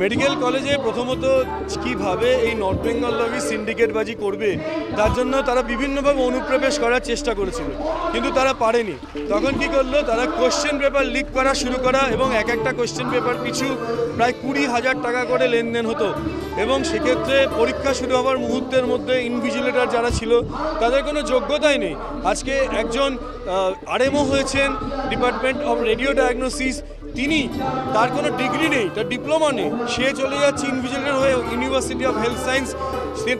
Medical কলেজে প্রথমত কিভাবে এই নর্থ বেঙ্গল লবি সিন্ডিকেটবাজি করবে তার জন্য তারা বিভিন্নভাবে অনুপ্রবেশ করার চেষ্টা করেছিল, কিন্তু তারা পারেনি। তখন কি করলো, তারা কোশ্চেন পেপার লিক করা শুরু করা এবং এক একটা কোশ্চেন পেপার পিছু প্রায় 20,000 টাকা করে লেনদেন হতো। এবং সেক্ষেত্রে পরীক্ষা শুরু হওয়ার মুহূর্তের মধ্যে ইনভিজিলেটর যারা ছিল তাদের কোনো যোগ্যতাই নেই। আজকে একজন আরএমও হয়েছেন ডিপার্টমেন্ট অফ রেডিও ডায়াগনোসিস, তিনি তার কোনো ডিগ্রি নেই, তার ডিপ্লোমা নেই, সে চলে যাচ্ছে ইনভিজিলেটর হয়ে ইউনিভার্সিটি অফ হেলথ সায়েন্স।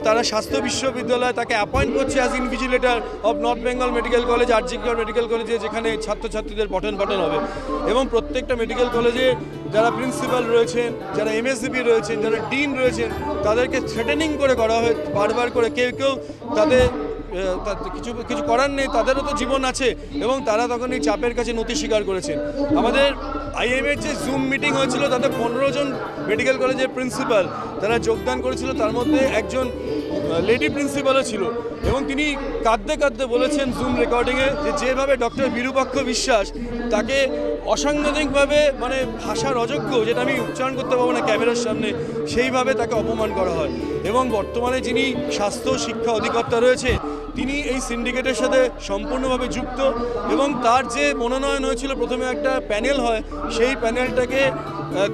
তারা স্বাস্থ্য বিশ্ববিদ্যালয় তাকে অ্যাপয়েন্ট করছে as invigilator of north Bengal medical college, RG Kar medical কলেজে, যেখানে ছাত্রছাত্রীদের পঠন পাঠন হবে। এবং প্রত্যেকটা মেডিকেল কলেজে যারা প্রিন্সিপাল রয়েছেন, যারা এমএসসিপি রয়েছেন, যারা ডিন রয়েছেন, তাদেরকে থ্রেটেনিং করে করা হয় বারবার করে। কেউ কেউ তাদের কিছু করার নেই, তাদেরও তো জীবন আছে, এবং তারা তখন এই চাপের কাছে নতি স্বীকার করেছেন। আমাদের আইএমের যে জুম মিটিং হয়েছিল তাতে 15 জন মেডিকেল কলেজের প্রিন্সিপাল তারা যোগদান করেছিল, তার মধ্যে একজন লেডি প্রিন্সিপালও ছিল। এবং তিনি কাঁদতে কাঁদতে বলেছেন জুম রেকর্ডিংয়ে যে যেভাবে ডক্টর বিরূপাক্ষ বিশ্বাস তাকে অসাংবিধানিকভাবে, মানে ভাষার অযোগ্য, যেটা আমি উচ্চারণ করতে পারবো না ক্যামেরার সামনে, সেইভাবে তাকে অপমান করা হয়। এবং বর্তমানে যিনি স্বাস্থ্য শিক্ষা অধিকর্তা রয়েছে তিনি এই সিন্ডিকেটের সাথে সম্পূর্ণভাবে যুক্ত। এবং তার যে মনোনয়ন হয়েছিল, প্রথমে একটা প্যানেল হয়, সেই প্যানেলটাকে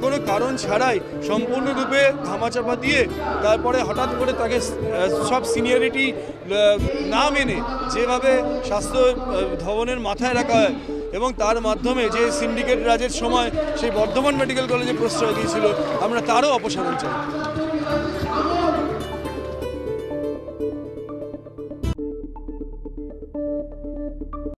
কোনো কারণ ছাড়াই সম্পূর্ণরূপে ধামাচাপা দিয়ে তারপরে হঠাৎ করে তাকে সব সিনিয়রিটি না মেনে যেভাবে স্বাস্থ্য ভবনের মাথায় রাখা হয়, এবং তার মাধ্যমে যে সিন্ডিকেট রাজের সময় সেই বর্ধমান মেডিকেল কলেজে প্রশ্রয় দিয়েছিল, আমরা তারও অপসারণ চাই।